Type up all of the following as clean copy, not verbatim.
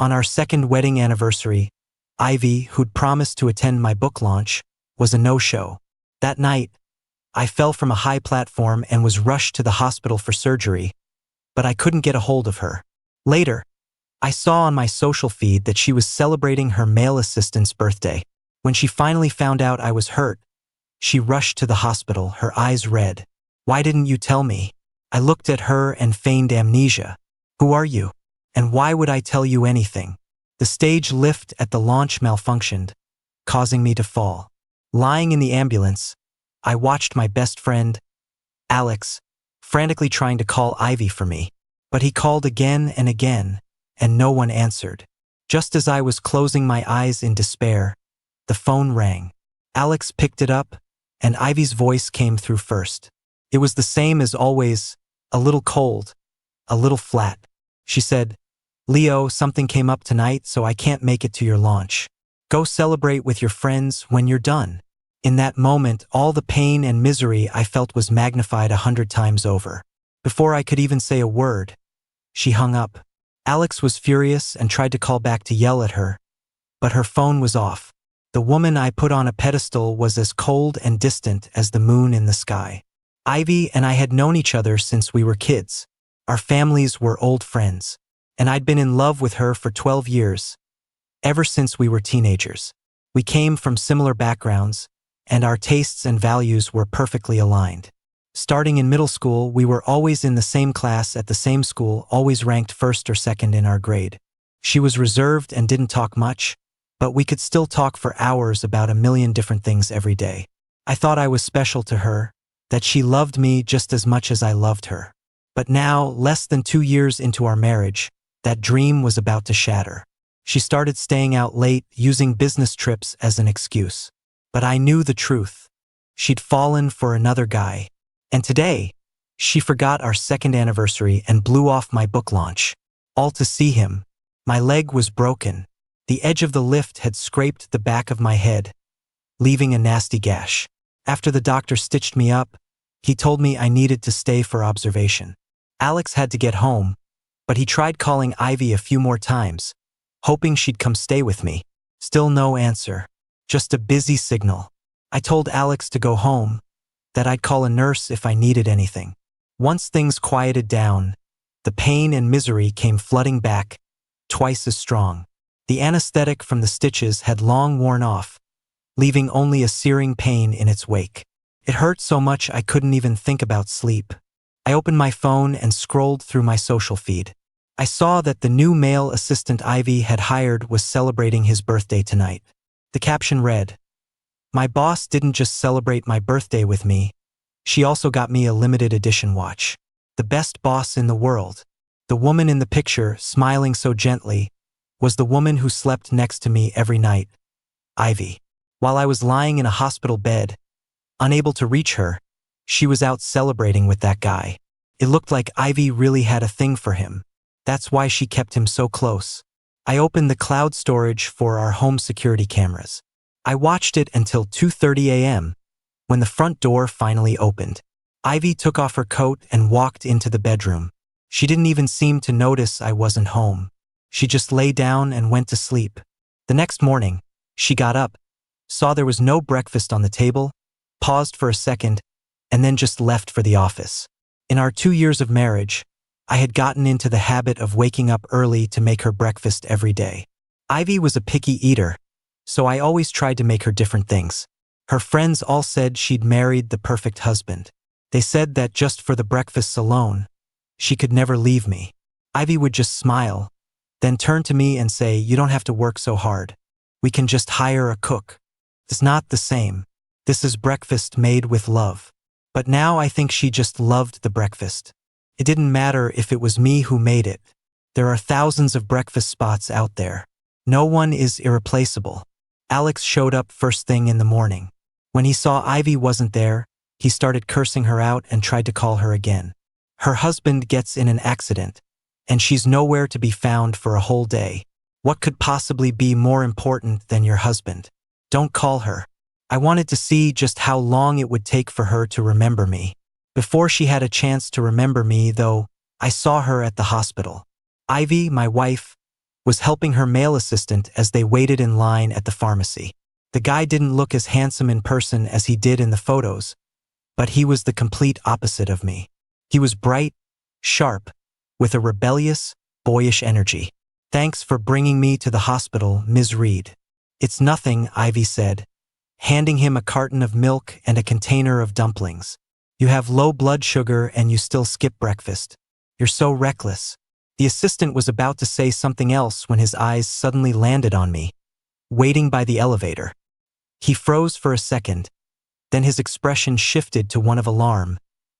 On our second wedding anniversary, Ivy, who'd promised to attend my book launch, was a no-show. That night, I fell from a high platform and was rushed to the hospital for surgery, but I couldn't get a hold of her. Later, I saw on my social feed that she was celebrating her male assistant's birthday. When she finally found out I was hurt, she rushed to the hospital, her eyes red. "Why didn't you tell me?" I looked at her and feigned amnesia. "Who are you? And why would I tell you anything?" The stage lift at the launch malfunctioned, causing me to fall. Lying in the ambulance, I watched my best friend, Alex, frantically trying to call Ivy for me. But he called again and again, and no one answered. Just as I was closing my eyes in despair, the phone rang. Alex picked it up, and Ivy's voice came through first. It was the same as always, a little cold, a little flat. She said, "Leo, something came up tonight, so I can't make it to your launch. Go celebrate with your friends when you're done." In that moment, all the pain and misery I felt was magnified 100 times over. Before I could even say a word, she hung up. Alex was furious and tried to call back to yell at her, but her phone was off. The woman I put on a pedestal was as cold and distant as the moon in the sky. Ivy and I had known each other since we were kids. Our families were old friends, and I'd been in love with her for 12 years, ever since we were teenagers. We came from similar backgrounds, and our tastes and values were perfectly aligned. Starting in middle school, we were always in the same class at the same school, always ranked first or second in our grade. She was reserved and didn't talk much, but we could still talk for hours about a million different things every day. I thought I was special to her, that she loved me just as much as I loved her. But now, less than 2 years into our marriage, that dream was about to shatter. She started staying out late, using business trips as an excuse. But I knew the truth. She'd fallen for another guy. And today, she forgot our second anniversary and blew off my book launch. All to see him. My leg was broken. The edge of the lift had scraped the back of my head, leaving a nasty gash. After the doctor stitched me up, he told me I needed to stay for observation. Alex had to get home, but he tried calling Ivy a few more times, hoping she'd come stay with me. Still no answer. Just a busy signal. I told Alex to go home, that I'd call a nurse if I needed anything. Once things quieted down, the pain and misery came flooding back, twice as strong. The anesthetic from the stitches had long worn off, leaving only a searing pain in its wake. It hurt so much I couldn't even think about sleep. I opened my phone and scrolled through my social feed. I saw that the new male assistant Ivy had hired was celebrating his birthday tonight. The caption read, "My boss didn't just celebrate my birthday with me, she also got me a limited edition watch. The best boss in the world." The woman in the picture, smiling so gently, was the woman who slept next to me every night, Ivy. While I was lying in a hospital bed, unable to reach her, she was out celebrating with that guy. It looked like Ivy really had a thing for him. That's why she kept him so close. I opened the cloud storage for our home security cameras. I watched it until 2:30 a.m., when the front door finally opened. Ivy took off her coat and walked into the bedroom. She didn't even seem to notice I wasn't home. She just lay down and went to sleep. The next morning, she got up, saw there was no breakfast on the table, paused for a second, and then just left for the office. In our 2 years of marriage, I had gotten into the habit of waking up early to make her breakfast every day. Ivy was a picky eater, so I always tried to make her different things. Her friends all said she'd married the perfect husband. They said that just for the breakfasts alone, she could never leave me. Ivy would just smile, then turn to me and say, "You don't have to work so hard. We can just hire a cook." It's not the same. This is breakfast made with love. But now I think she just loved the breakfast. It didn't matter if it was me who made it. There are thousands of breakfast spots out there. No one is irreplaceable. Alex showed up first thing in the morning. When he saw Ivy wasn't there, he started cursing her out and tried to call her again. Her husband gets in an accident, and she's nowhere to be found for a whole day. What could possibly be more important than your husband? Don't call her. I wanted to see just how long it would take for her to remember me. Before she had a chance to remember me, though, I saw her at the hospital. Ivy, my wife, was helping her male assistant as they waited in line at the pharmacy. The guy didn't look as handsome in person as he did in the photos, but he was the complete opposite of me. He was bright, sharp, with a rebellious, boyish energy. "Thanks for bringing me to the hospital, Ms. Reed." "It's nothing," Ivy said, handing him a carton of milk and a container of dumplings. "You have low blood sugar and you still skip breakfast. You're so reckless." The assistant was about to say something else when his eyes suddenly landed on me, waiting by the elevator. He froze for a second, then his expression shifted to one of alarm,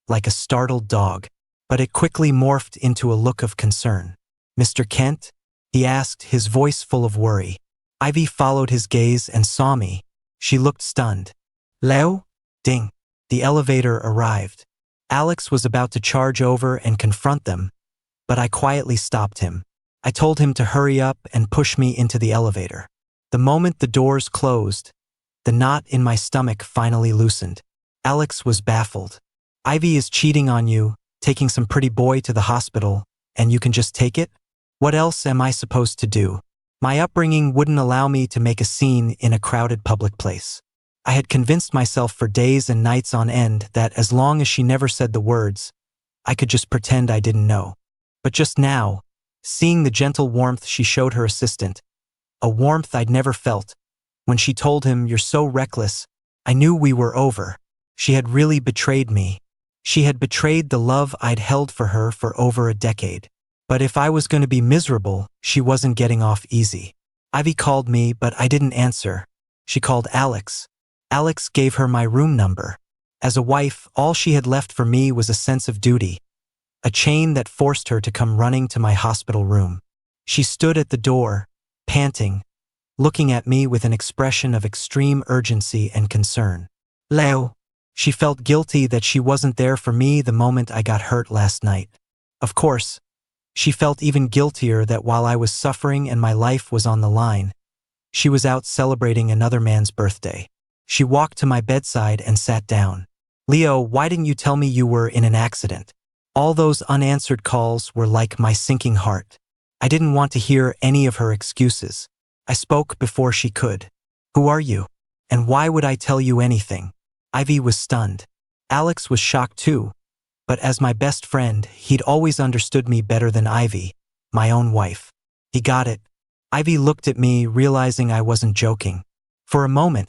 like a startled dog, but it quickly morphed into a look of concern. "Mr. Kent?" he asked, his voice full of worry. Ivy followed his gaze and saw me. She looked stunned. "Leo?" Ding. The elevator arrived. Alex was about to charge over and confront them, but I quietly stopped him. I told him to hurry up and push me into the elevator. The moment the doors closed, the knot in my stomach finally loosened. Alex was baffled. "Ivy is cheating on you, taking some pretty boy to the hospital, and you can just take it? What else am I supposed to do?" My upbringing wouldn't allow me to make a scene in a crowded public place. I had convinced myself for days and nights on end that as long as she never said the words, I could just pretend I didn't know. But just now, seeing the gentle warmth she showed her assistant, a warmth I'd never felt, when she told him, "You're so reckless," I knew we were over. She had really betrayed me. She had betrayed the love I'd held for her for over a decade. But if I was going to be miserable, she wasn't getting off easy. Ivy called me, but I didn't answer. She called Alex. Alex gave her my room number. As a wife, all she had left for me was a sense of duty, a chain that forced her to come running to my hospital room. She stood at the door, panting, looking at me with an expression of extreme urgency and concern. "Leo." She felt guilty that she wasn't there for me the moment I got hurt last night. Of course, she felt even guiltier that while I was suffering and my life was on the line, she was out celebrating another man's birthday. She walked to my bedside and sat down. "Leo, why didn't you tell me you were in an accident?" All those unanswered calls were like my sinking heart. I didn't want to hear any of her excuses. I spoke before she could. "Who are you? And why would I tell you anything?" Ivy was stunned. Alex was shocked too. But as my best friend, he'd always understood me better than Ivy, my own wife. He got it. Ivy looked at me, realizing I wasn't joking. For a moment,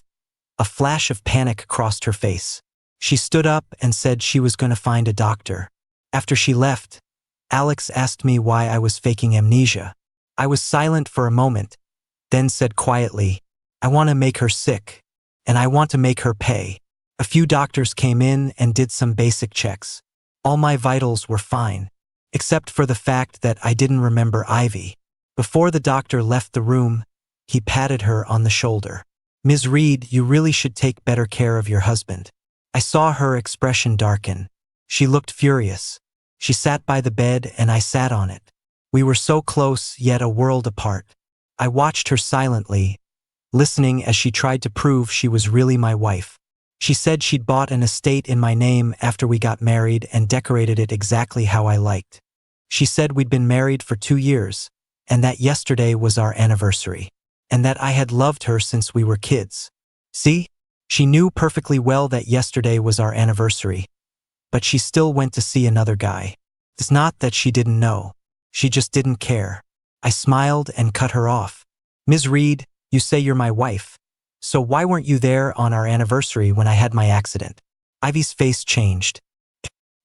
a flash of panic crossed her face. She stood up and said she was going to find a doctor. After she left, Alex asked me why I was faking amnesia. I was silent for a moment, then said quietly, "I want to make her sick, and I want to make her pay." A few doctors came in and did some basic checks. All my vitals were fine, except for the fact that I didn't remember Ivy. Before the doctor left the room, he patted her on the shoulder. "Ms. Reed, you really should take better care of your husband." I saw her expression darken. She looked furious. She sat by the bed and I sat on it. We were so close, yet a world apart. I watched her silently, listening as she tried to prove she was really my wife. She said she'd bought an estate in my name after we got married and decorated it exactly how I liked. She said we'd been married for 2 years, and that yesterday was our anniversary, and that I had loved her since we were kids. See? She knew perfectly well that yesterday was our anniversary, but she still went to see another guy. It's not that she didn't know. She just didn't care. I smiled and cut her off. "Ms. Reed, you say you're my wife. So why weren't you there on our anniversary when I had my accident?" Ivy's face changed.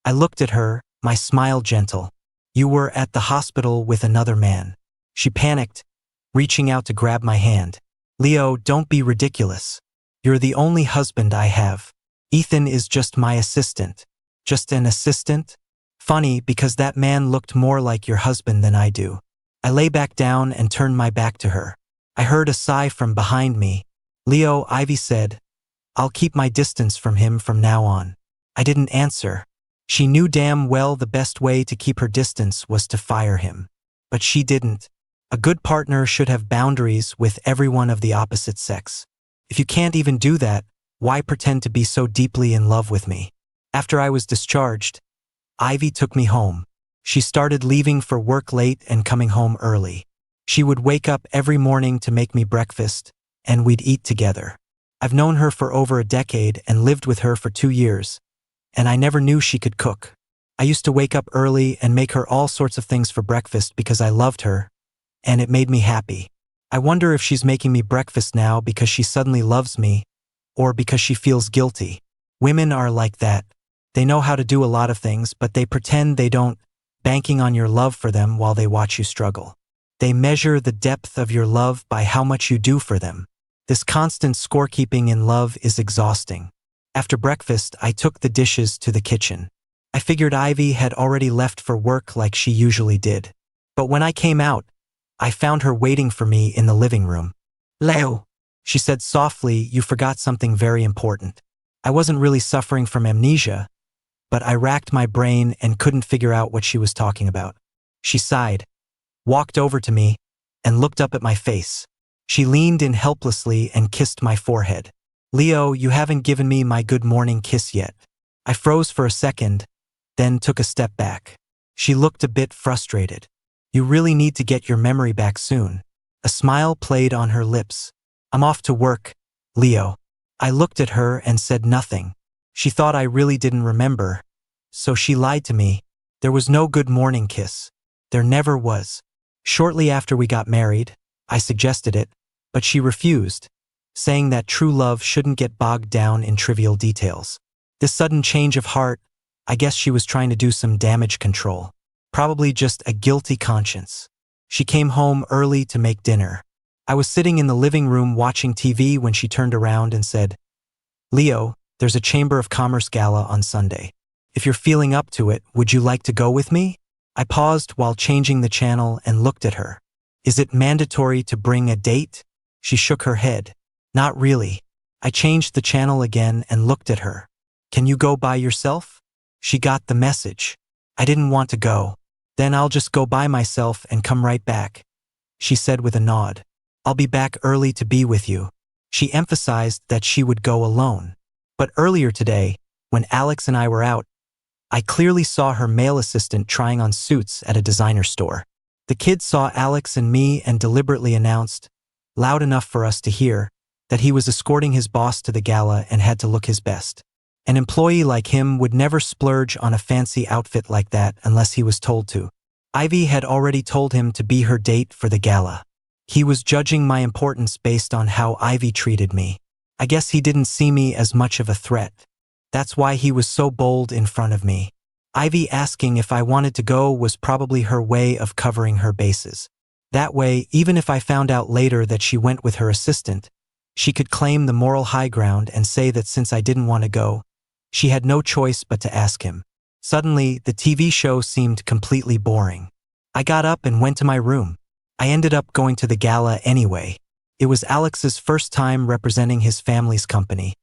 I looked at her, my smile gentle. "You were at the hospital with another man." She panicked, reaching out to grab my hand. "Leo, don't be ridiculous. You're the only husband I have. Ethan is just my assistant." "Just an assistant?" "Funny, because that man looked more like your husband than I do." I lay back down and turned my back to her. I heard a sigh from behind me. "Leo," Ivy said, "I'll keep my distance from him from now on." I didn't answer. She knew damn well the best way to keep her distance was to fire him. But she didn't. A good partner should have boundaries with everyone of the opposite sex. If you can't even do that, why pretend to be so deeply in love with me? After I was discharged, Ivy took me home. She started leaving for work late and coming home early. She would wake up every morning to make me breakfast, and we'd eat together. I've known her for over a decade and lived with her for 2 years, and I never knew she could cook. I used to wake up early and make her all sorts of things for breakfast because I loved her, and it made me happy. I wonder if she's making me breakfast now because she suddenly loves me, or because she feels guilty. Women are like that. They know how to do a lot of things, but they pretend they don't, banking on your love for them while they watch you struggle. They measure the depth of your love by how much you do for them. This constant scorekeeping in love is exhausting. After breakfast, I took the dishes to the kitchen. I figured Ivy had already left for work like she usually did. But when I came out, I found her waiting for me in the living room. "Leo," she said softly, "you forgot something very important." I wasn't really suffering from amnesia, but I racked my brain and couldn't figure out what she was talking about. She sighed, walked over to me, and looked up at my face. She leaned in helplessly and kissed my forehead. "Leo, you haven't given me my good morning kiss yet." I froze for a second, then took a step back. She looked a bit frustrated. "You really need to get your memory back soon." A smile played on her lips. "I'm off to work, Leo." I looked at her and said nothing. She thought I really didn't remember, so she lied to me. There was no good morning kiss. There never was. Shortly after we got married, I suggested it, but she refused, saying that true love shouldn't get bogged down in trivial details. This sudden change of heart, I guess she was trying to do some damage control. Probably just a guilty conscience. She came home early to make dinner. I was sitting in the living room watching TV when she turned around and said, "Leo, there's a Chamber of Commerce gala on Sunday. If you're feeling up to it, would you like to go with me?" I paused while changing the channel and looked at her. "Is it mandatory to bring a date?" She shook her head. "Not really." I changed the channel again and looked at her. "Can you go by yourself?" She got the message. I didn't want to go. "Then I'll just go by myself and come right back," she said with a nod. "I'll be back early to be with you." She emphasized that she would go alone. But earlier today, when Alex and I were out, I clearly saw her male assistant trying on suits at a designer store. The kid saw Alex and me and deliberately announced, loud enough for us to hear, that he was escorting his boss to the gala and had to look his best. An employee like him would never splurge on a fancy outfit like that unless he was told to. Ivy had already told him to be her date for the gala. He was judging my importance based on how Ivy treated me. I guess he didn't see me as much of a threat. That's why he was so bold in front of me. Ivy asking if I wanted to go was probably her way of covering her bases. That way, even if I found out later that she went with her assistant, she could claim the moral high ground and say that since I didn't want to go, she had no choice but to ask him. Suddenly, the TV show seemed completely boring. I got up and went to my room. I ended up going to the gala anyway. It was Alex's first time representing his family's company,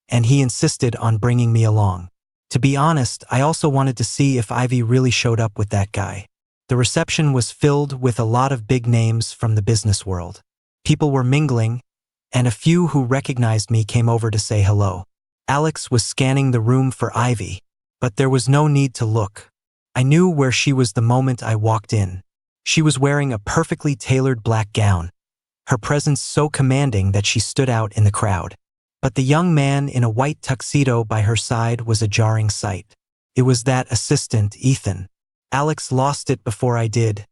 and he insisted on bringing me along. To be honest, I also wanted to see if Ivy really showed up with that guy. The reception was filled with a lot of big names from the business world. People were mingling, and a few who recognized me came over to say hello. Alex was scanning the room for Ivy, but there was no need to look. I knew where she was the moment I walked in. She was wearing a perfectly tailored black gown, her presence so commanding that she stood out in the crowd. But the young man in a white tuxedo by her side was a jarring sight. It was that assistant, Ethan. Alex lost it before I did,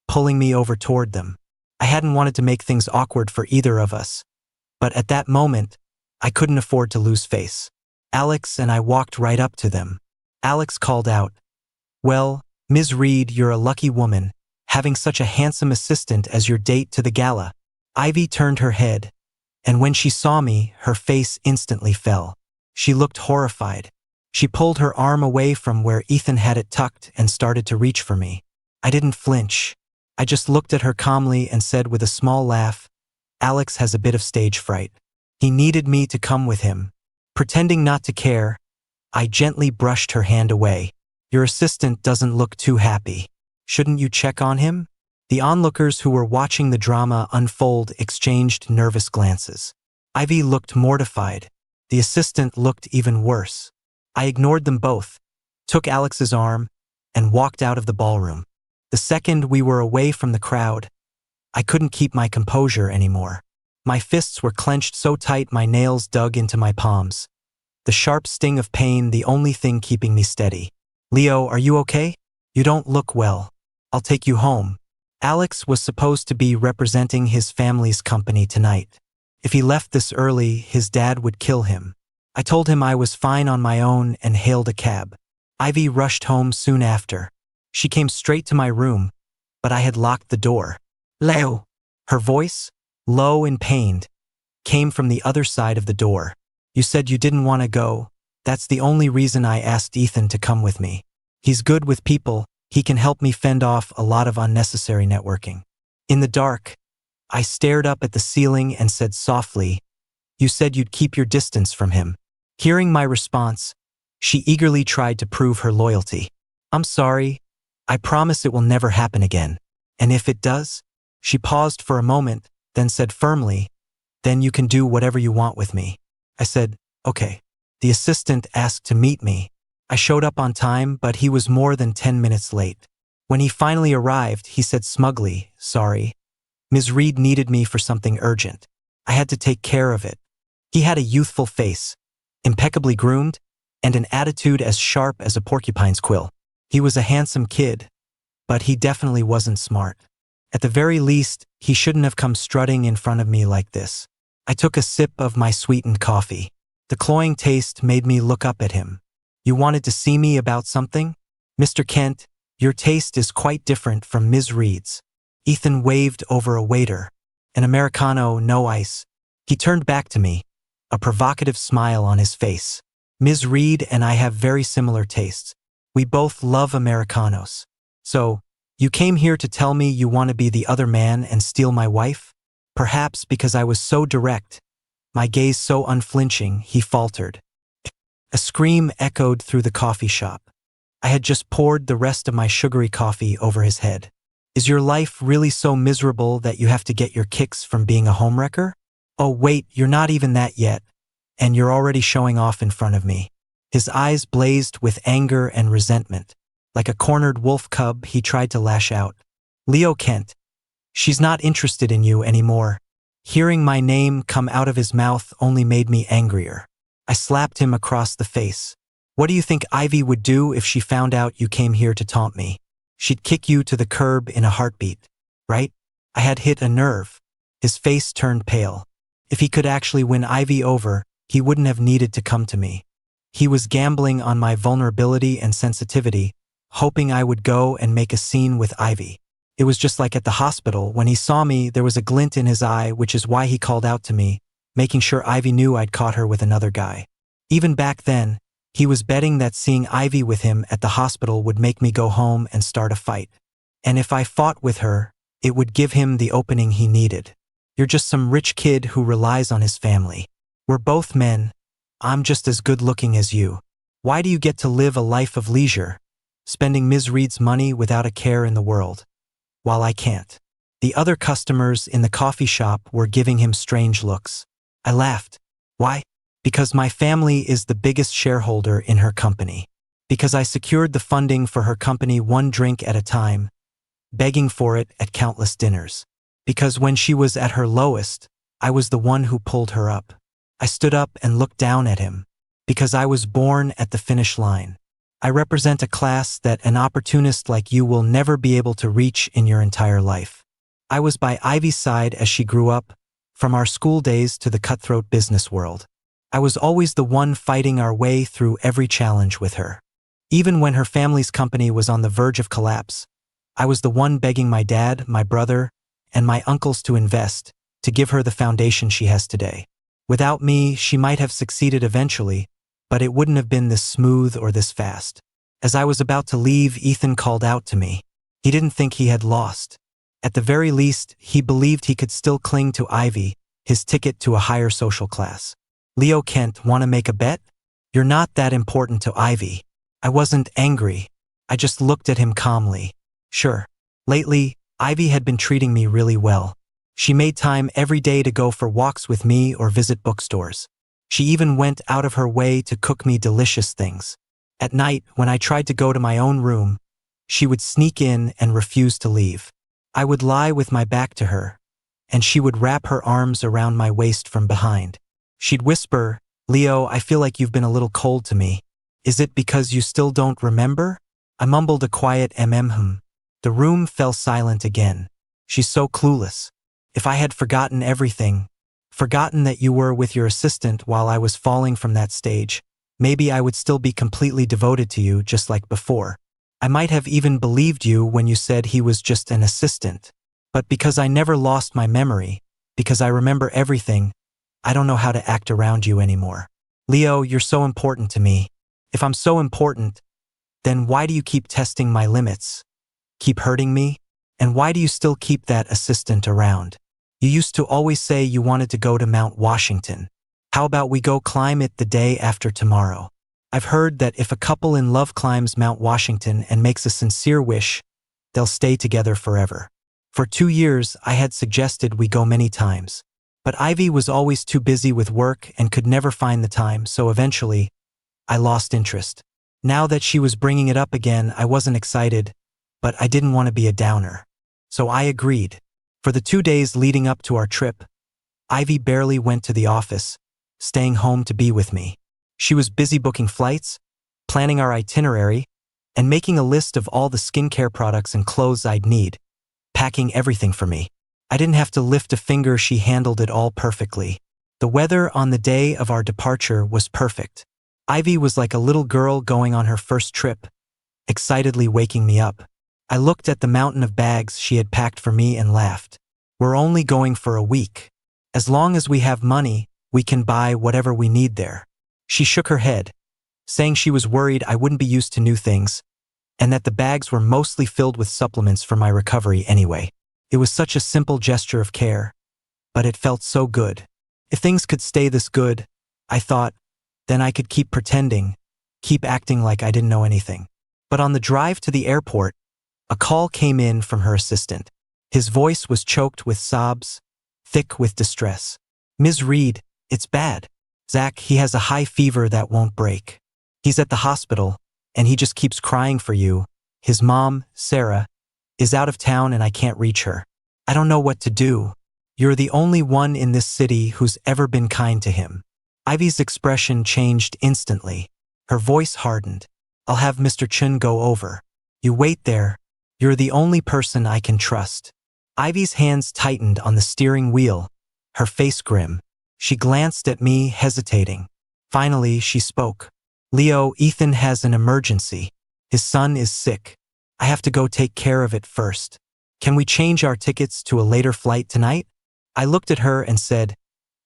pulling me over toward them. I hadn't wanted to make things awkward for either of us, but at that moment, I couldn't afford to lose face. Alex and I walked right up to them. Alex called out, "Well, Ms. Reed, you're a lucky woman, having such a handsome assistant as your date to the gala." Ivy turned her head, and when she saw me, her face instantly fell. She looked horrified. She pulled her arm away from where Ethan had it tucked and started to reach for me. I didn't flinch. I just looked at her calmly and said with a small laugh, "Alex has a bit of stage fright. He needed me to come with him." Pretending not to care, I gently brushed her hand away. "Your assistant doesn't look too happy. Shouldn't you check on him?" The onlookers who were watching the drama unfold exchanged nervous glances. Ivy looked mortified. The assistant looked even worse. I ignored them both, took Alex's arm, and walked out of the ballroom. The second we were away from the crowd, I couldn't keep my composure anymore. My fists were clenched so tight my nails dug into my palms. The sharp sting of pain the only thing keeping me steady. Leo, are you okay? You don't look well. I'll take you home. Alex was supposed to be representing his family's company tonight. If he left this early, his dad would kill him. I told him I was fine on my own and hailed a cab. Ivy rushed home soon after. She came straight to my room, but I had locked the door. Leo! Her voice, low and pained, came from the other side of the door. You said you didn't want to go. That's the only reason I asked Ethan to come with me. He's good with people. He can help me fend off a lot of unnecessary networking. In the dark, I stared up at the ceiling and said softly, You said you'd keep your distance from him. Hearing my response, she eagerly tried to prove her loyalty. I'm sorry. I promise it will never happen again. And if it does? She paused for a moment, then said firmly, Then you can do whatever you want with me. I said, Okay. The assistant asked to meet me. I showed up on time, but he was more than 10 minutes late. When he finally arrived, he said smugly, Sorry. Ms. Reed needed me for something urgent. I had to take care of it. He had a youthful face, impeccably groomed, and an attitude as sharp as a porcupine's quill. He was a handsome kid, but he definitely wasn't smart. At the very least, he shouldn't have come strutting in front of me like this. I took a sip of my sweetened coffee. The cloying taste made me look up at him. You wanted to see me about something? Mr. Kent, your taste is quite different from Ms. Reed's. Ethan waved over a waiter. An Americano, no ice. He turned back to me, a provocative smile on his face. Ms. Reed and I have very similar tastes. We both love Americanos. So, you came here to tell me you want to be the other man and steal my wife? Perhaps because I was so direct, my gaze so unflinching, he faltered. A scream echoed through the coffee shop. I had just poured the rest of my sugary coffee over his head. Is your life really so miserable that you have to get your kicks from being a homewrecker? Oh wait, you're not even that yet, and you're already showing off in front of me. His eyes blazed with anger and resentment. Like a cornered wolf cub, he tried to lash out. Leo Kent, she's not interested in you anymore. Hearing my name come out of his mouth only made me angrier. I slapped him across the face. What do you think Ivy would do if she found out you came here to taunt me? She'd kick you to the curb in a heartbeat, right? I had hit a nerve. His face turned pale. If he could actually win Ivy over, he wouldn't have needed to come to me. He was gambling on my vulnerability and sensitivity, hoping I would go and make a scene with Ivy. It was just like at the hospital. When he saw me, there was a glint in his eye, which is why he called out to me, making sure Ivy knew I'd caught her with another guy. Even back then, he was betting that seeing Ivy with him at the hospital would make me go home and start a fight. And if I fought with her, it would give him the opening he needed. You're just some rich kid who relies on his family. We're both men. I'm just as good looking as you. Why do you get to live a life of leisure, spending Ms. Reed's money without a care in the world, while I can't? The other customers in the coffee shop were giving him strange looks. I laughed. Why? Because my family is the biggest shareholder in her company. Because I secured the funding for her company one drink at a time, begging for it at countless dinners. Because when she was at her lowest, I was the one who pulled her up. I stood up and looked down at him. Because I was born at the finish line. I represent a class that an opportunist like you will never be able to reach in your entire life. I was by Ivy's side as she grew up, from our school days to the cutthroat business world. I was always the one fighting our way through every challenge with her. Even when her family's company was on the verge of collapse, I was the one begging my dad, my brother, and my uncles to invest, to give her the foundation she has today. Without me, she might have succeeded eventually, but it wouldn't have been this smooth or this fast. As I was about to leave, Ethan called out to me. He didn't think he had lost. At the very least, he believed he could still cling to Ivy, his ticket to a higher social class. Leo Kent, want to make a bet? You're not that important to Ivy. I wasn't angry. I just looked at him calmly. Sure. Lately, Ivy had been treating me really well. She made time every day to go for walks with me or visit bookstores. She even went out of her way to cook me delicious things. At night, when I tried to go to my own room, she would sneak in and refuse to leave. I would lie with my back to her, and she would wrap her arms around my waist from behind. She'd whisper, "Leo, I feel like you've been a little cold to me. Is it because you still don't remember?" I mumbled a quiet mm. The room fell silent again. She's so clueless. If I had forgotten everything, forgotten that you were with your assistant while I was falling from that stage, maybe I would still be completely devoted to you just like before. I might have even believed you when you said he was just an assistant. But because I never lost my memory, because I remember everything, I don't know how to act around you anymore. Leo, you're so important to me. If I'm so important, then why do you keep testing my limits? Keep hurting me? And why do you still keep that assistant around? You used to always say you wanted to go to Mount Washington. How about we go climb it the day after tomorrow? I've heard that if a couple in love climbs Mount Washington and makes a sincere wish, they'll stay together forever. For 2 years, I had suggested we go many times. But Ivy was always too busy with work and could never find the time, so eventually, I lost interest. Now that she was bringing it up again, I wasn't excited, but I didn't want to be a downer. So I agreed. For the 2 days leading up to our trip, Ivy barely went to the office, staying home to be with me. She was busy booking flights, planning our itinerary, and making a list of all the skincare products and clothes I'd need, packing everything for me. I didn't have to lift a finger, she handled it all perfectly. The weather on the day of our departure was perfect. Ivy was like a little girl going on her first trip, excitedly waking me up. I looked at the mountain of bags she had packed for me and laughed. We're only going for a week. As long as we have money, we can buy whatever we need there. She shook her head, saying she was worried I wouldn't be used to new things, and that the bags were mostly filled with supplements for my recovery anyway. It was such a simple gesture of care, but it felt so good. If things could stay this good, I thought, then I could keep pretending, keep acting like I didn't know anything. But on the drive to the airport, a call came in from her assistant. His voice was choked with sobs, thick with distress. "Ms. Reed, it's bad. Zach, he has a high fever that won't break. He's at the hospital, and he just keeps crying for you. His mom, Sarah, is out of town and I can't reach her. I don't know what to do. You're the only one in this city who's ever been kind to him." Ivy's expression changed instantly. Her voice hardened. "I'll have Mr. Chun go over. You wait there. You're the only person I can trust." Ivy's hands tightened on the steering wheel, her face grim. She glanced at me, hesitating. Finally, she spoke. "Leo, Ethan has an emergency. His son is sick. I have to go take care of it first. Can we change our tickets to a later flight tonight?" I looked at her and said,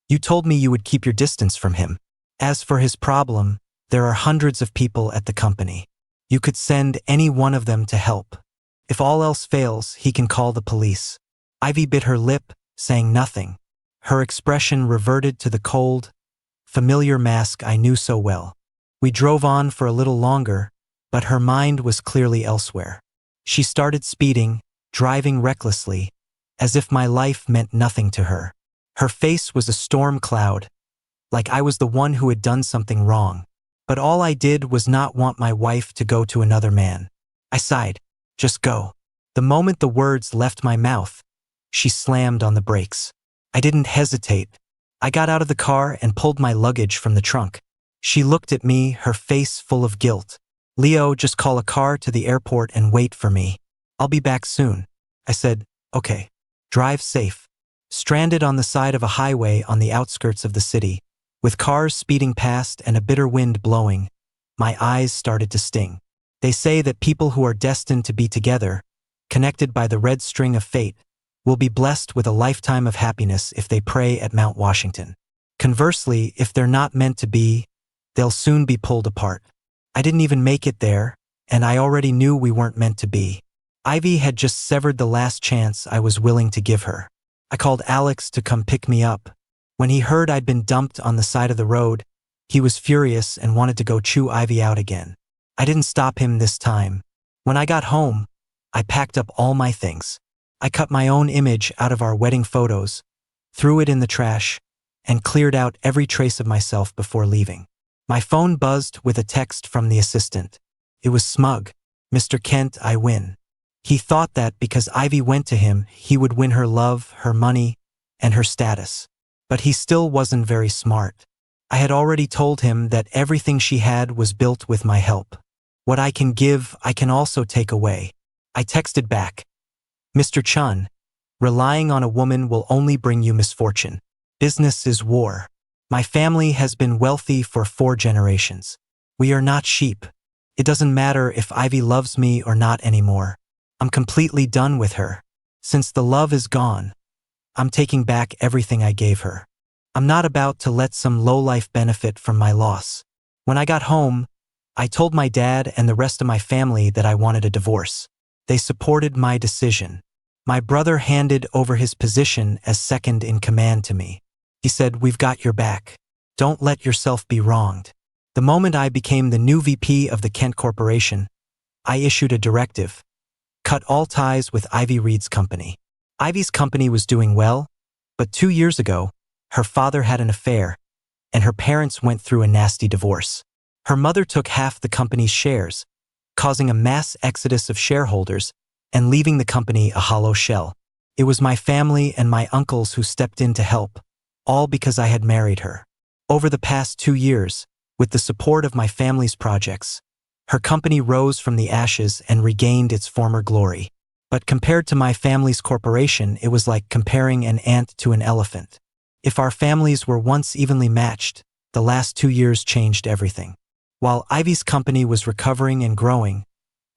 "You told me you would keep your distance from him. As for his problem, there are hundreds of people at the company. You could send any one of them to help. If all else fails, he can call the police." Ivy bit her lip, saying nothing. Her expression reverted to the cold, familiar mask I knew so well. We drove on for a little longer, but her mind was clearly elsewhere. She started speeding, driving recklessly, as if my life meant nothing to her. Her face was a storm cloud, like I was the one who had done something wrong. But all I did was not want my wife to go to another man. I sighed. "Just go." The moment the words left my mouth, she slammed on the brakes. I didn't hesitate. I got out of the car and pulled my luggage from the trunk. She looked at me, her face full of guilt. "Leo, just call a car to the airport and wait for me. I'll be back soon." I said, "Okay. Drive safe." Stranded on the side of a highway on the outskirts of the city, with cars speeding past and a bitter wind blowing, my eyes started to sting. They say that people who are destined to be together, connected by the red string of fate, will be blessed with a lifetime of happiness if they pray at Mount Washington. Conversely, if they're not meant to be, they'll soon be pulled apart. I didn't even make it there, and I already knew we weren't meant to be. Ivy had just severed the last chance I was willing to give her. I called Alex to come pick me up. When he heard I'd been dumped on the side of the road, he was furious and wanted to go chew Ivy out again. I didn't stop him this time. When I got home, I packed up all my things. I cut my own image out of our wedding photos, threw it in the trash, and cleared out every trace of myself before leaving. My phone buzzed with a text from the assistant. It was smug. "Mr. Kent, I win. He thought that because Ivy went to him, he would win her love, her money, and her status. But he still wasn't very smart. I had already told him that everything she had was built with my help. What I can give, I can also take away. I texted back, Mr. Chun, relying on a woman will only bring you misfortune. Business is war. My family has been wealthy for 4 generations. We are not sheep. It doesn't matter if Ivy loves me or not anymore. I'm completely done with her. Since the love is gone, I'm taking back everything I gave her. I'm not about to let some lowlife benefit from my loss. When I got home, I told my dad and the rest of my family that I wanted a divorce. They supported my decision. My brother handed over his position as second in command to me. He said, "We've got your back. Don't let yourself be wronged." The moment I became the new VP of the Kent Corporation, I issued a directive. Cut all ties with Ivy Reed's company. Ivy's company was doing well, but 2 years ago, her father had an affair, and her parents went through a nasty divorce. Her mother took half the company's shares, causing a mass exodus of shareholders and leaving the company a hollow shell. It was my family and my uncles who stepped in to help, all because I had married her. Over the past 2 years, with the support of my family's projects, her company rose from the ashes and regained its former glory. But compared to my family's corporation, it was like comparing an ant to an elephant. If our families were once evenly matched, the last 2 years changed everything. While Ivy's company was recovering and growing,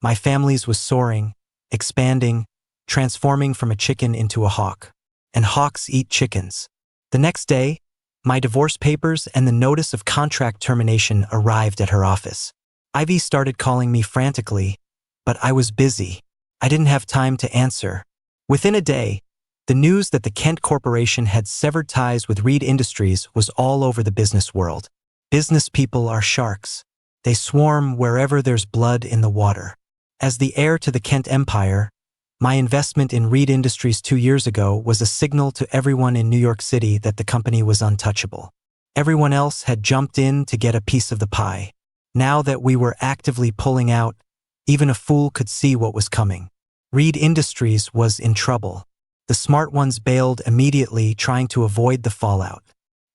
my family's was soaring, expanding, transforming from a chicken into a hawk. And hawks eat chickens. The next day, my divorce papers and the notice of contract termination arrived at her office. Ivy started calling me frantically, but I was busy. I didn't have time to answer. Within a day, the news that the Kent Corporation had severed ties with Reed Industries was all over the business world. Business people are sharks. They swarm wherever there's blood in the water. As the heir to the Kent Empire, my investment in Reed Industries 2 years ago was a signal to everyone in New York City that the company was untouchable. Everyone else had jumped in to get a piece of the pie. Now that we were actively pulling out, even a fool could see what was coming. Reed Industries was in trouble. The smart ones bailed immediately, trying to avoid the fallout.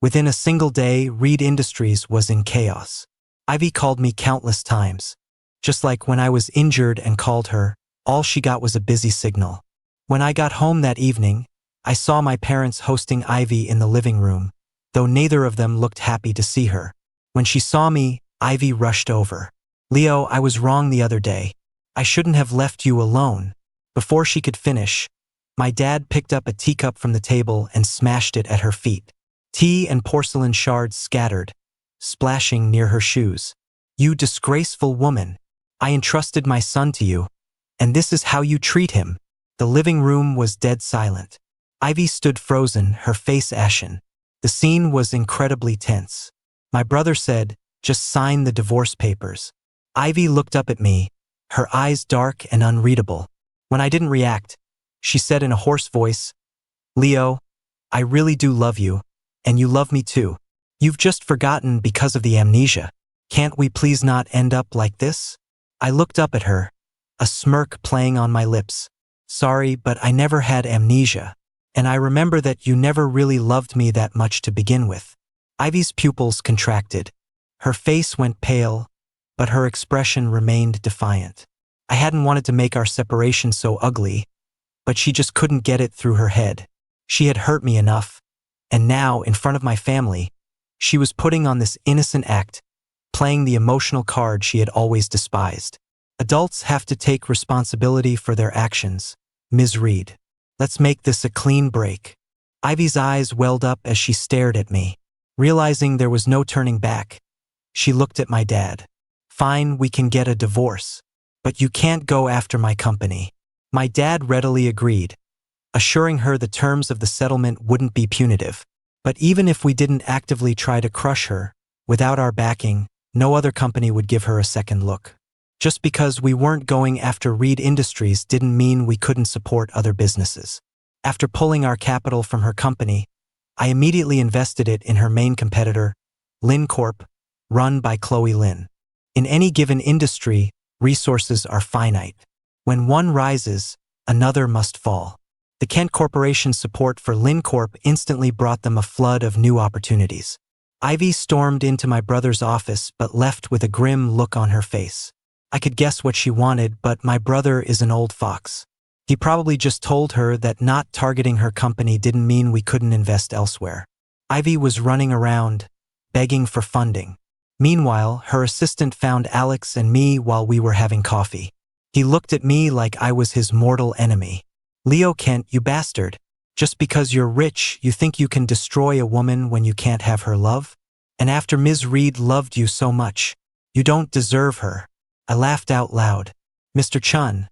Within a single day, Reed Industries was in chaos. Ivy called me countless times. Just like when I was injured and called her, all she got was a busy signal. When I got home that evening, I saw my parents hosting Ivy in the living room, though neither of them looked happy to see her. When she saw me, Ivy rushed over. "Leo, I was wrong the other day. I shouldn't have left you alone." Before she could finish, my dad picked up a teacup from the table and smashed it at her feet. Tea and porcelain shards scattered, splashing near her shoes. "You disgraceful woman. I entrusted my son to you, and this is how you treat him." The living room was dead silent. Ivy stood frozen, her face ashen. The scene was incredibly tense. My brother said, "Just sign the divorce papers." Ivy looked up at me, her eyes dark and unreadable. When I didn't react, she said in a hoarse voice, "Leo, I really do love you, and you love me too. You've just forgotten because of the amnesia. Can't we please not end up like this?" I looked up at her, a smirk playing on my lips. "Sorry, but I never had amnesia, and I remember that you never really loved me that much to begin with." Ivy's pupils contracted. Her face went pale, but her expression remained defiant. I hadn't wanted to make our separation so ugly, but she just couldn't get it through her head. She had hurt me enough, and now, in front of my family, she was putting on this innocent act, playing the emotional card she had always despised. "Adults have to take responsibility for their actions, Ms. Reed. Let's make this a clean break." Ivy's eyes welled up as she stared at me. Realizing there was no turning back, she looked at my dad. "Fine, we can get a divorce, but you can't go after my company." My dad readily agreed, assuring her the terms of the settlement wouldn't be punitive. But even if we didn't actively try to crush her, without our backing, no other company would give her a second look. Just because we weren't going after Reed Industries didn't mean we couldn't support other businesses. After pulling our capital from her company, I immediately invested it in her main competitor, Lin Corp, run by Chloe Lin. In any given industry, resources are finite. When one rises, another must fall. The Kent Corporation's support for LinCorp instantly brought them a flood of new opportunities. Ivy stormed into my brother's office but left with a grim look on her face. I could guess what she wanted, but my brother is an old fox. He probably just told her that not targeting her company didn't mean we couldn't invest elsewhere. Ivy was running around, begging for funding. Meanwhile, her assistant found Alex and me while we were having coffee. He looked at me like I was his mortal enemy. "Leo Kent, you bastard. Just because you're rich, you think you can destroy a woman when you can't have her love? And after Ms. Reed loved you so much, you don't deserve her." I laughed out loud. "Mr. Chun,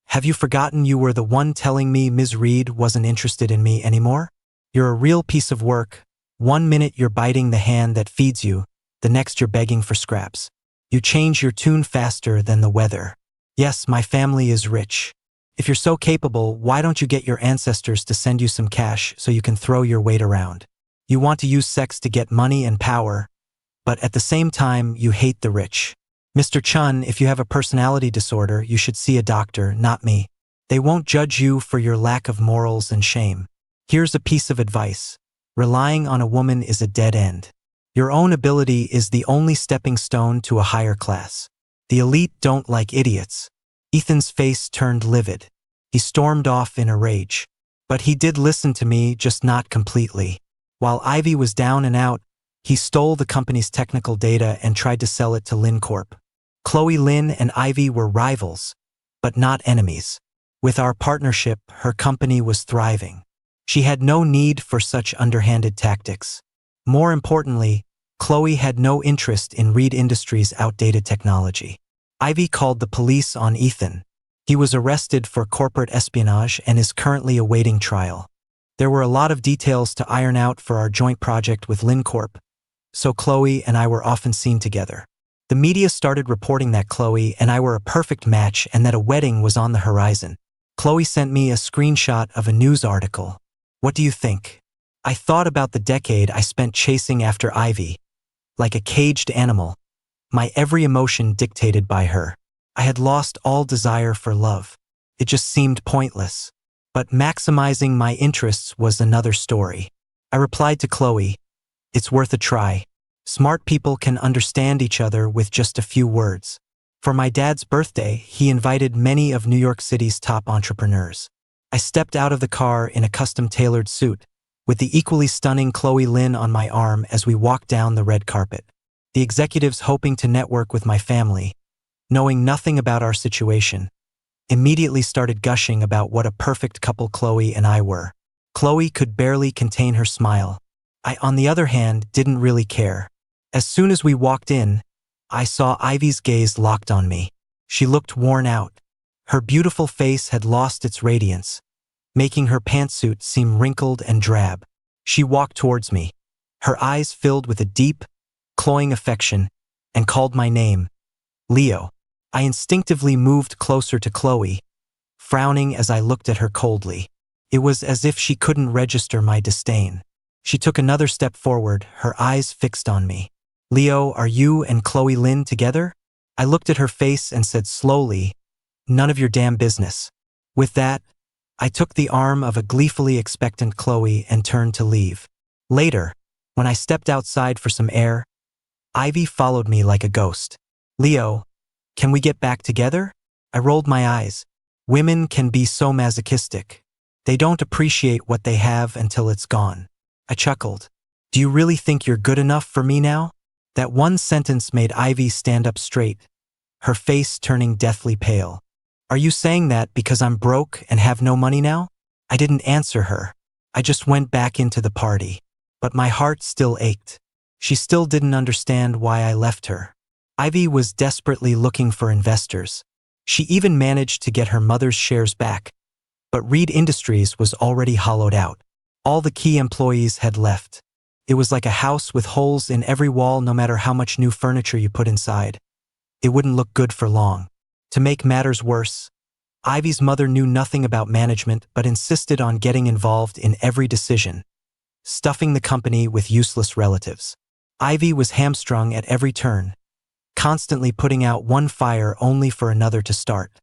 have you forgotten you were the one telling me Ms. Reed wasn't interested in me anymore? You're a real piece of work. 1 minute you're biting the hand that feeds you, the next you're begging for scraps. You change your tune faster than the weather. Yes, my family is rich. If you're so capable, why don't you get your ancestors to send you some cash so you can throw your weight around? You want to use sex to get money and power, but at the same time, you hate the rich. Mr. Chun, if you have a personality disorder, you should see a doctor, not me. They won't judge you for your lack of morals and shame. Here's a piece of advice. Relying on a woman is a dead end. Your own ability is the only stepping stone to a higher class. The elite don't like idiots." Ethan's face turned livid. He stormed off in a rage. But he did listen to me, just not completely. While Ivy was down and out, he stole the company's technical data and tried to sell it to LinCorp. Chloe Lynn and Ivy were rivals, but not enemies. With our partnership, her company was thriving. She had no need for such underhanded tactics. More importantly, Chloe had no interest in Reed Industries' outdated technology. Ivy called the police on Ethan. He was arrested for corporate espionage and is currently awaiting trial. There were a lot of details to iron out for our joint project with LinCorp, so Chloe and I were often seen together. The media started reporting that Chloe and I were a perfect match and that a wedding was on the horizon. Chloe sent me a screenshot of a news article. What do you think? I thought about the decade I spent chasing after Ivy, like a caged animal, my every emotion dictated by her. I had lost all desire for love. It just seemed pointless. But maximizing my interests was another story. I replied to Chloe, "It's worth a try. Smart people can understand each other with just a few words." For my dad's birthday, he invited many of New York City's top entrepreneurs. I stepped out of the car in a custom-tailored suit, with the equally stunning Chloe Lynn on my arm as we walked down the red carpet. The executives, hoping to network with my family, knowing nothing about our situation, immediately started gushing about what a perfect couple Chloe and I were. Chloe could barely contain her smile. I, on the other hand, didn't really care. As soon as we walked in, I saw Ivy's gaze locked on me. She looked worn out. Her beautiful face had lost its radiance, making her pantsuit seem wrinkled and drab. She walked towards me, her eyes filled with a deep, cloying affection, and called my name, Leo. I instinctively moved closer to Chloe, frowning as I looked at her coldly. It was as if she couldn't register my disdain. She took another step forward, her eyes fixed on me. "Leo, are you and Chloe Lynn together?" I looked at her face and said slowly, "None of your damn business." With that, I took the arm of a gleefully expectant Chloe and turned to leave. Later, when I stepped outside for some air, Ivy followed me like a ghost. "Leo, can we get back together?" I rolled my eyes. Women can be so masochistic. They don't appreciate what they have until it's gone. I chuckled. "Do you really think you're good enough for me now?" That one sentence made Ivy stand up straight, her face turning deathly pale. "Are you saying that because I'm broke and have no money now?" I didn't answer her. I just went back into the party. But my heart still ached. She still didn't understand why I left her. Ivy was desperately looking for investors. She even managed to get her mother's shares back. But Reed Industries was already hollowed out. All the key employees had left. It was like a house with holes in every wall. No matter how much new furniture you put inside, it wouldn't look good for long. To make matters worse, Ivy's mother knew nothing about management but insisted on getting involved in every decision, stuffing the company with useless relatives. Ivy was hamstrung at every turn, constantly putting out one fire only for another to start.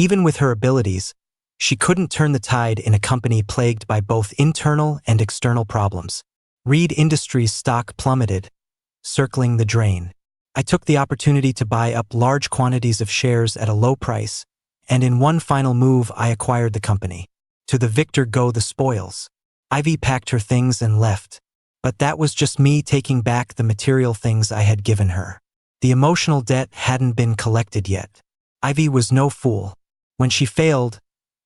Even with her abilities, she couldn't turn the tide in a company plagued by both internal and external problems. Reed Industries' stock plummeted, circling the drain. I took the opportunity to buy up large quantities of shares at a low price, and in one final move I acquired the company. To the victor go the spoils. Ivy packed her things and left. But that was just me taking back the material things I had given her. The emotional debt hadn't been collected yet. Ivy was no fool. When she failed,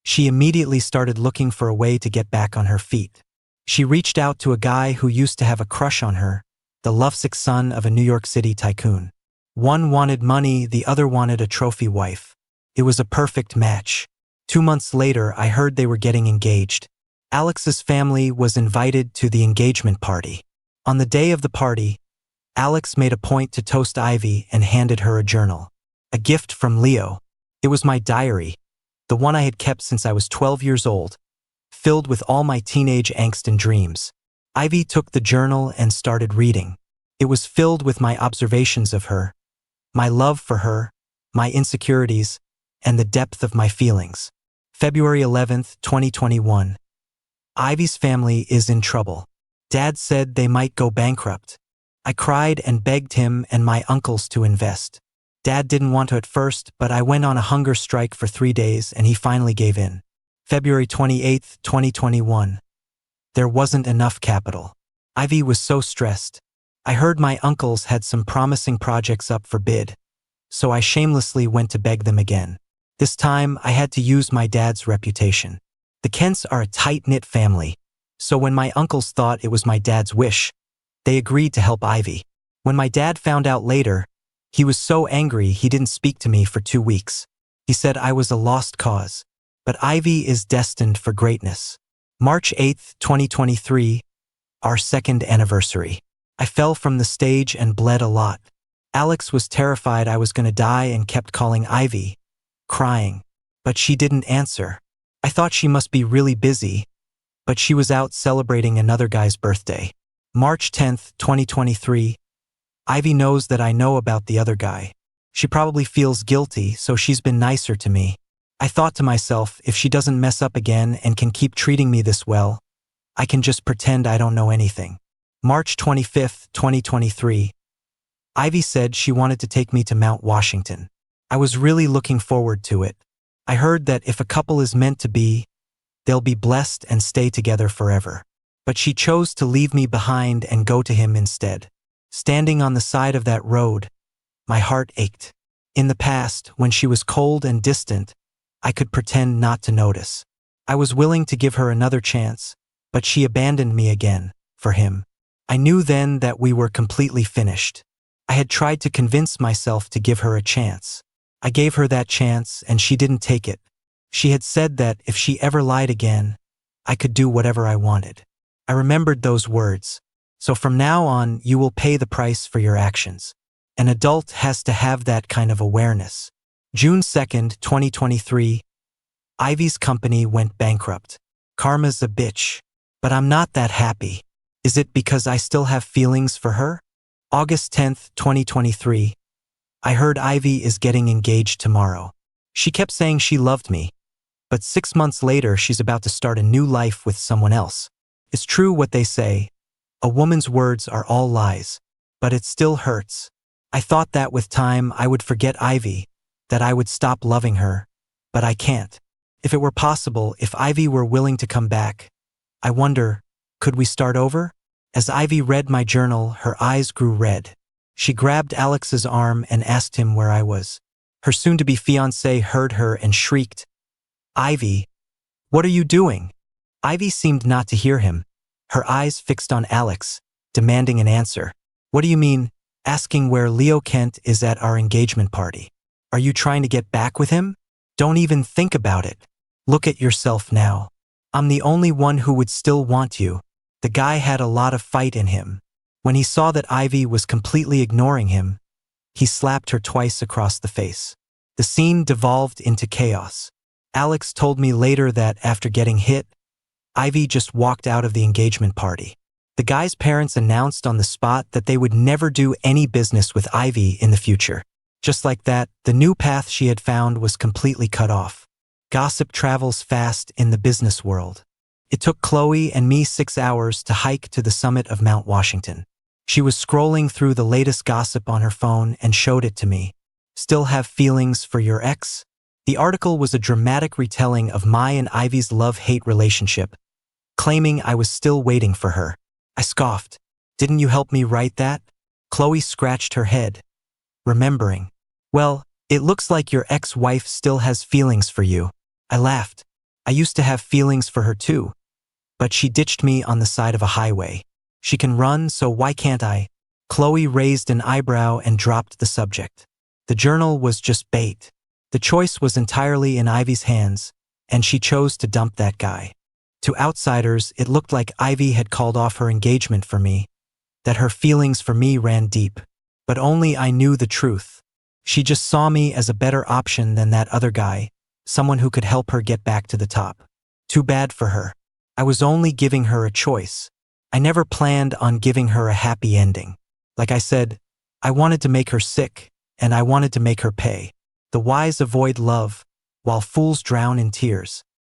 she immediately started looking for a way to get back on her feet. She reached out to a guy who used to have a crush on her, the lovesick son of a New York City tycoon. One wanted money, the other wanted a trophy wife. It was a perfect match. 2 months later, I heard they were getting engaged. Alex's family was invited to the engagement party. On the day of the party, Alex made a point to toast Ivy and handed her a journal. A gift from Leo. It was my diary, the one I had kept since I was 12 years old, filled with all my teenage angst and dreams. Ivy took the journal and started reading. It was filled with my observations of her, my love for her, my insecurities, and the depth of my feelings. February 11th, 2021. Ivy's family is in trouble. Dad said they might go bankrupt. I cried and begged him and my uncles to invest. Dad didn't want to at first, but I went on a hunger strike for 3 days and he finally gave in. February 28th, 2021. There wasn't enough capital. Ivy was so stressed. I heard my uncles had some promising projects up for bid, so I shamelessly went to beg them again. This time, I had to use my dad's reputation. The Kents are a tight-knit family, so when my uncles thought it was my dad's wish, they agreed to help Ivy. When my dad found out later, he was so angry he didn't speak to me for 2 weeks. He said I was a lost cause. But Ivy is destined for greatness. March 8th, 2023, our 2nd anniversary. I fell from the stage and bled a lot. Alex was terrified I was going to die and kept calling Ivy, crying. But she didn't answer. I thought she must be really busy, but she was out celebrating another guy's birthday. March 10th, 2023. Ivy knows that I know about the other guy. She probably feels guilty, so she's been nicer to me. I thought to myself, if she doesn't mess up again and can keep treating me this well, I can just pretend I don't know anything. March 25th, 2023. Ivy said she wanted to take me to Mount Washington. I was really looking forward to it. I heard that if a couple is meant to be, they'll be blessed and stay together forever. But she chose to leave me behind and go to him instead. Standing on the side of that road, my heart ached. In the past, when she was cold and distant, I could pretend not to notice. I was willing to give her another chance, but she abandoned me again, for him. I knew then that we were completely finished. I had tried to convince myself to give her a chance. I gave her that chance and she didn't take it. She had said that if she ever lied again, I could do whatever I wanted. I remembered those words. So from now on, you will pay the price for your actions. An adult has to have that kind of awareness. June 2nd, 2023. Ivy's company went bankrupt. Karma's a bitch. But I'm not that happy. Is it because I still have feelings for her? August 10th, 2023. I heard Ivy is getting engaged tomorrow. She kept saying she loved me. But 6 months later, she's about to start a new life with someone else. It's true what they say. A woman's words are all lies. But it still hurts. I thought that with time I would forget Ivy, that I would stop loving her, but I can't. If it were possible, if Ivy were willing to come back, I wonder, could we start over? As Ivy read my journal, her eyes grew red. She grabbed Alex's arm and asked him where I was. Her soon-to-be fiancé heard her and shrieked, "Ivy, what are you doing?" Ivy seemed not to hear him, her eyes fixed on Alex, demanding an answer. "What do you mean, asking where Leo Kent is at our engagement party? Are you trying to get back with him? Don't even think about it. Look at yourself now. I'm the only one who would still want you." The guy had a lot of fight in him. When he saw that Ivy was completely ignoring him, he slapped her twice across the face. The scene devolved into chaos. Alex told me later that after getting hit, Ivy just walked out of the engagement party. The guy's parents announced on the spot that they would never do any business with Ivy in the future. Just like that, the new path she had found was completely cut off. Gossip travels fast in the business world. It took Chloe and me 6 hours to hike to the summit of Mount Washington. She was scrolling through the latest gossip on her phone and showed it to me. Still have feelings for your ex? The article was a dramatic retelling of my and Ivy's love-hate relationship, claiming I was still waiting for her. I scoffed. Didn't you help me write that? Chloe scratched her head, remembering. Well, it looks like your ex-wife still has feelings for you. I laughed. I used to have feelings for her too, but she ditched me on the side of a highway. She can run, so why can't I? Chloe raised an eyebrow and dropped the subject. The journal was just bait. The choice was entirely in Ivy's hands, and she chose to dump that guy. To outsiders, it looked like Ivy had called off her engagement for me, that her feelings for me ran deep. But only I knew the truth. She just saw me as a better option than that other guy, someone who could help her get back to the top. Too bad for her. I was only giving her a choice. I never planned on giving her a happy ending. Like I said, I wanted to make her sick, and I wanted to make her pay. The wise avoid love, while fools drown in tears.